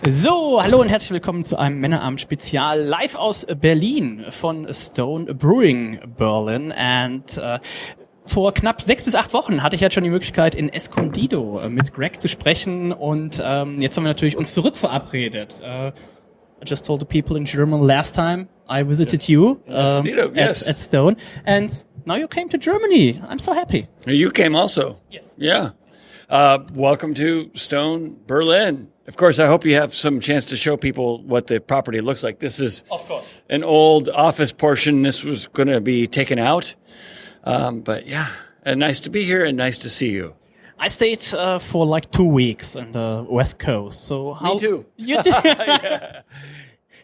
So, hallo und herzlich willkommen zu einem Männerabend-Spezial live aus Berlin von Stone Brewing Berlin. Und vor knapp 6 bis 8 Wochen hatte ich jetzt schon die Möglichkeit, in Escondido mit Greg zu sprechen. Und jetzt haben wir natürlich uns zurückverabredet. I just told the people in German last time I visited you at Stone. And now you came to Germany. I'm so happy. You came also. Yes. Yeah. Welcome to Stone Berlin. Of course, I hope you have some chance to show people what the property looks like. This is Of course. an old office portion. This was going to be taken out. But yeah, nice to be here and nice to see you. I stayed for like 2 weeks on the West Coast. So how? Me too. You did?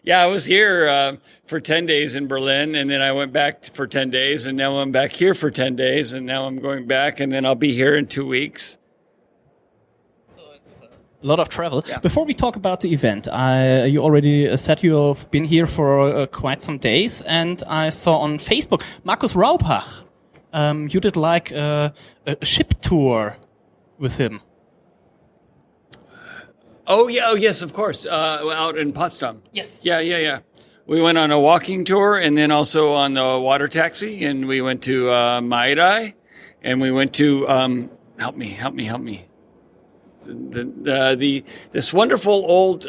Yeah, I was here for 10 days in Berlin, and then I went back for 10 days, and now I'm back here for 10 days, and now I'm going back, and then I'll be here in 2 weeks. So it's a lot of travel. Yeah. Before we talk about the event, you already said you've been here for quite some days, and I saw on Facebook, Markus Raupach, you did like a ship tour with him. Oh, yeah. Oh, yes, of course. Out in Potsdam. Yes. Yeah. We went on a walking tour and then also on the water taxi, and we went to Maidai, and we went to help me. This wonderful old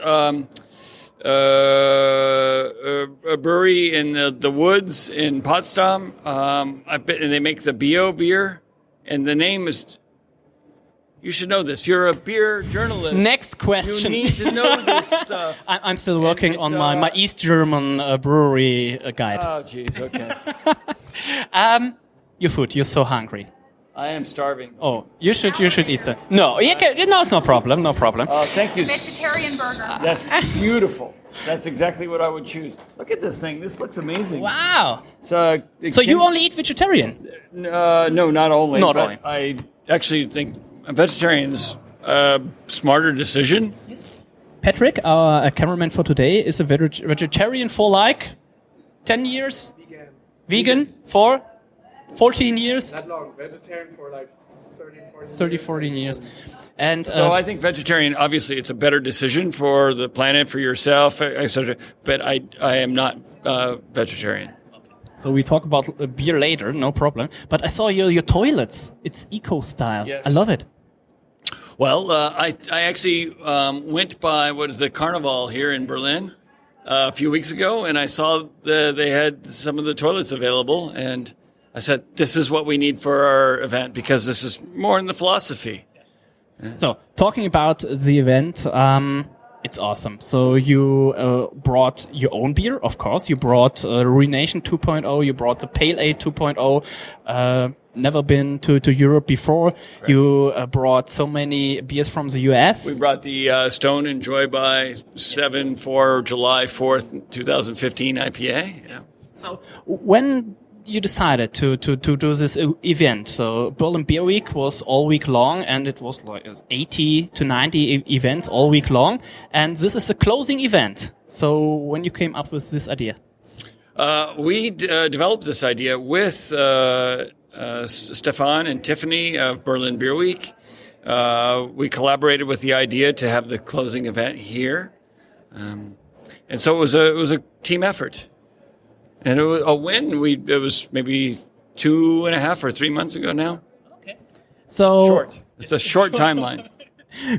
brewery in the woods in Potsdam. And they make the Bio beer, and the name is. You should know this. You're a beer journalist. Next question. You need to know this stuff. I'm still working on my East German brewery guide. Oh, jeez. Okay. Your food. You're so hungry. I am starving. Oh, you should eat some. No, you can, no, it's no problem. No problem. Oh, thank you. Vegetarian burger. That's beautiful. That's exactly what I would choose. Look at this thing. This looks amazing. Wow. So You only eat vegetarian? No, not only. Not but only. I actually think a vegetarian is a smarter decision. Patrick, our cameraman for today, is a vegetarian for like 10 years? Vegan for 14 years? Not long. Vegetarian for like 14 years. And So I think vegetarian, obviously, it's a better decision for the planet, for yourself, etc. But I am not vegetarian. so we talk about beer later, no problem. But I saw your toilets. It's eco style. Yes. I love it. Well, I actually went by the Carnival here in Berlin a few weeks ago, and I saw they had some of the toilets available, and I said, this is what we need for our event because this is more in the philosophy. So talking about the event, it's awesome. So you brought your own beer, of course. You brought Ruination 2.0. You brought the Pale Ale 2.0. Never been to Europe before. Correct. You brought so many beers from the US. We brought the Stone Enjoy by 7 for July 4th, 2015 IPA. Yeah. So when you decided to do this event, so Berlin Beer Week was all week long, and it was like 80 to 90 events all week long, and this is a closing event. So when you came up with this idea? We developed this idea with Stefan and Tiffany of Berlin Beer Week. We collaborated with the idea to have the closing event here, and so it was a team effort. And it was a win. It was maybe 2.5 or 3 months ago now. Okay. So Short. It's a short timeline.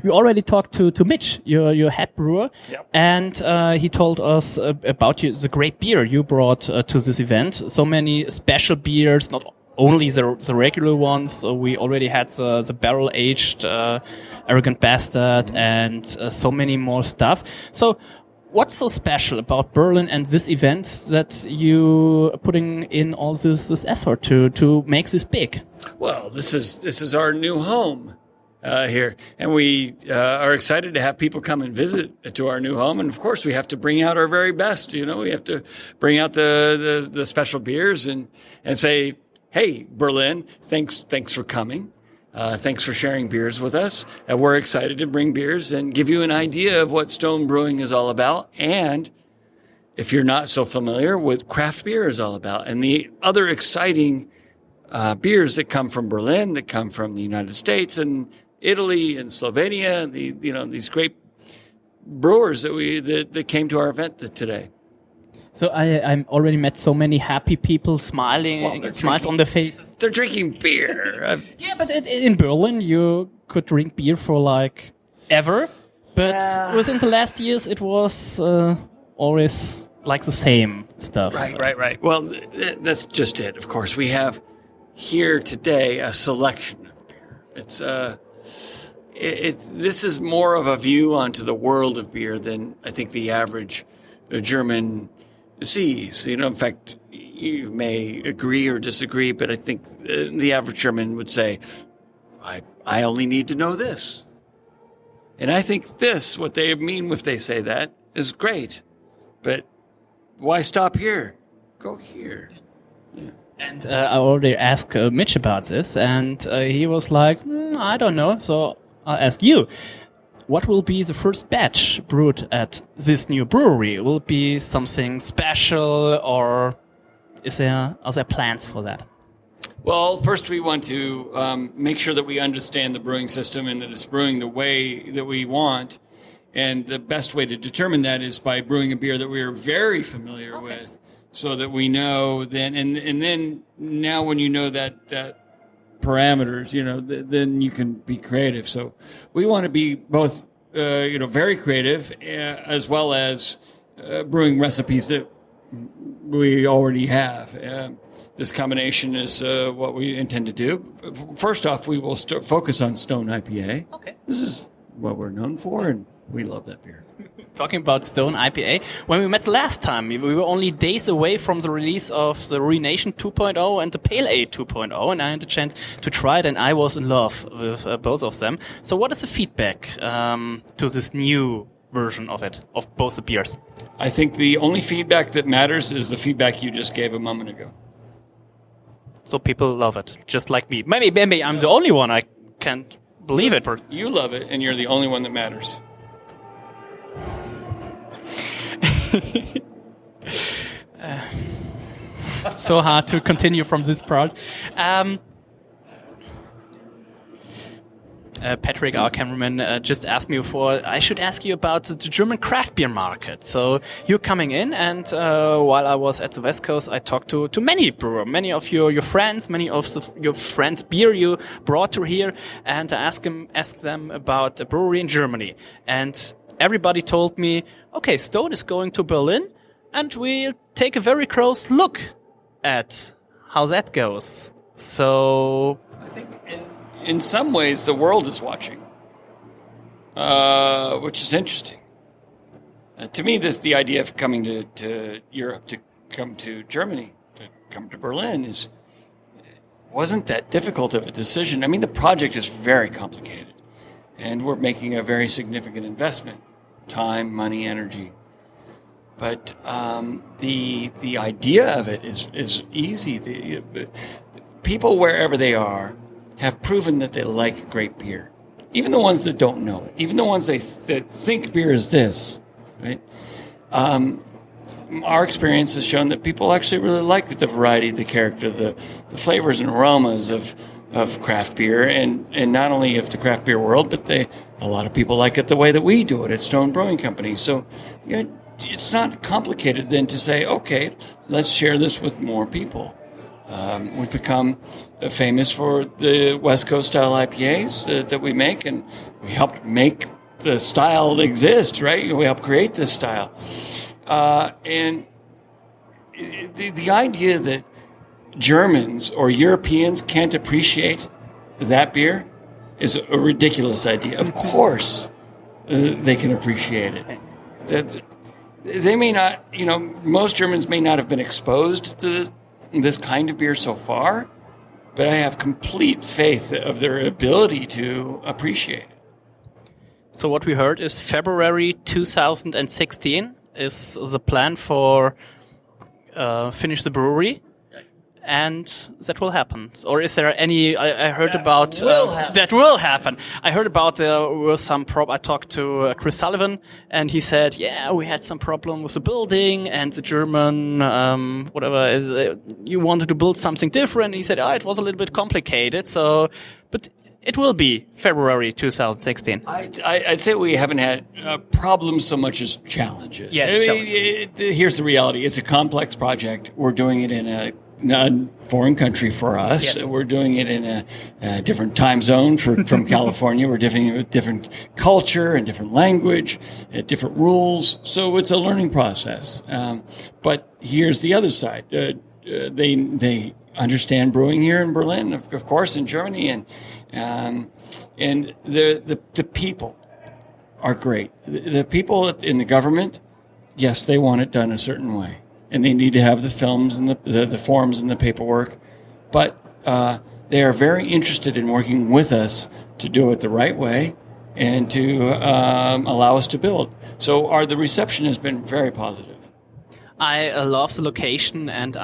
We already talked to Mitch, your head brewer, Yep. and he told us about the great beer you brought to this event. So many special beers, not only the regular ones. We already had the barrel aged Arrogant Bastard and so many more stuff. So what's so special about Berlin and this event that you are putting in all this effort to make this big? Well, this is our new home here, and we are excited to have people come and visit to our new home. And of course, we have to bring out our very best. You know, we have to bring out the special beers and say, "Hey, Berlin, thanks for coming. Thanks for sharing beers with us. We're excited to bring beers and give you an idea of what Stone Brewing is all about. And if you're not so familiar with craft beer is all about and the other exciting beers that come from Berlin, that come from the United States and Italy and Slovenia, these great brewers that came to our event today. So I already met so many happy people smiling, smiles on their faces. They're drinking beer. Yeah, but in Berlin you could drink beer for like ever. But within the last years it was always like the same stuff. Right. Well, that's just it. Of course, we have here today a selection of beer. This is more of a view onto the world of beer than I think the average German sees. In fact, you may agree or disagree, but I think the average German would say, I only need to know this. And I think what they mean if they say that, is great. But why stop here? Go here. Yeah. And I already asked Mitch about this, and he was like, I don't know. So I'll ask you. What will be the first batch brewed at this new brewery? Will it be something special, or are there plans for that? Well, first we want to make sure that we understand the brewing system and that it's brewing the way that we want. And the best way to determine that is by brewing a beer that we are very familiar with, so that we know then. And then now when you know that parameters, then you can be creative. So we want to be both, very creative, as well as brewing recipes that we already have. This combination is what we intend to do. First off, we will focus on Stone IPA. Okay. This is what we're known for, and we love that beer. Talking about Stone IPA, when we met last time, we were only days away from the release of the Ruination 2.0 and the Pale Ale 2.0, and I had the chance to try it, and I was in love with both of them. So what is the feedback to this new version of both the beers? I think the only feedback that matters is the feedback you just gave a moment ago. So people love it, just like me. Maybe I'm the only one. I can't believe it. You love it, and you're the only one that matters. So hard to continue from this part. Patrick, our cameraman, just asked me I should ask you about the German craft beer market. So you're coming in, and while I was at the West Coast, I talked to many brewers, many of your friends, many of your friends' beer you brought to here, and I asked them about a brewery in Germany. And everybody told me, okay, Stone is going to Berlin, and we'll take a very close look at how that goes. So I think in some ways the world is watching, which is interesting. To me, the idea of coming to Europe, to come to Germany, to come to Berlin wasn't that difficult of a decision. I mean, the project is very complicated, and we're making a very significant investment, time, money, energy. But the idea of it is easy. People, wherever they are, have proven that they like great beer. Even the ones that don't know it. Even the ones that think beer is this, right? Our experience has shown that people actually really like the variety, the character, the flavors and aromas of craft beer, and not only of the craft beer world, but a lot of people like it the way that we do it at Stone Brewing Company. So it's not complicated then to say, okay, let's share this with more people. We've become famous for the West Coast style IPAs that we make, and we helped make the style exist, right? We helped create this style. And the idea that Germans or Europeans can't appreciate that beer is a ridiculous idea. Of course they can appreciate it. They may not, most Germans may not have been exposed to this kind of beer so far, but I have complete faith of their ability to appreciate it. So what we heard is February 2016 is the plan for finish the brewery, and that will happen. Or is there any? I heard about that will happen. I heard about there were some I talked to Chris Sullivan, and he said, "Yeah, we had some problem with the building, and the German you wanted to build something different." He said, "Oh, it was a little bit complicated." So, but it will be February 2016. I'd say we haven't had problems so much as challenges. Yes, here's the reality. It's a complex project. We're doing it in a foreign country for us. Yes. We're doing it in a different time zone from California. We're doing it with different culture and different language, different rules. So it's a learning process. But here's the other side. They understand brewing here in Berlin, of course, in Germany, and the people are great. The people in the government, yes, they want it done a certain way, and they need to have the films and the forms and the paperwork, but they are very interested in working with us to do it the right way and to allow us to build. So the reception has been very positive. I love the location, and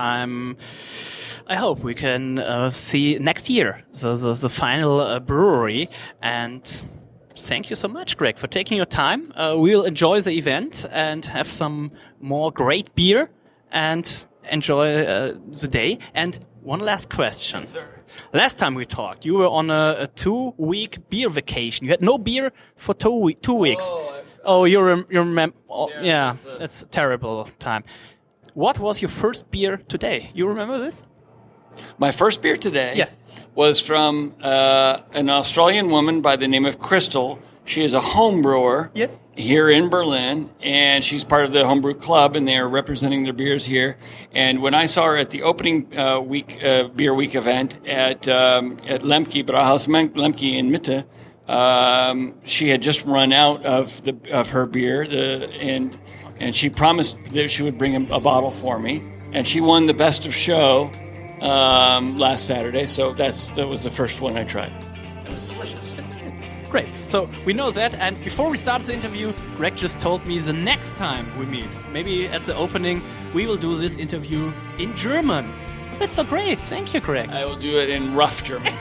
I hope we can see next year the final brewery. And thank you so much, Greg, for taking your time. We'll enjoy the event and have some more great beer and enjoy the day. And one last question. Yes, sir. Last time we talked, you were on a 2-week beer vacation. You had no beer for 2 weeks. Oh, you remember? Oh, yeah, it's a terrible time. What was your first beer today? You remember this? My first beer today was from an Australian woman by the name of Crystal. She is a home brewer here in Berlin, and she's part of the homebrew club, and they are representing their beers here. And when I saw her at the opening beer week event at Lemke, Brauhaus Lemke in Mitte, she had just run out of her beer, and she promised that she would bring a bottle for me. And she won the best of show last Saturday, so that was the first one I tried. It was delicious. Great. So we know that, and before we start the interview, Greg just told me the next time we meet, maybe at the opening, we will do this interview in German. That's so great. Thank you, Greg. I will do it in rough German.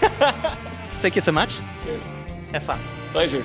Thank you so much. Cheers. Have fun. Pleasure.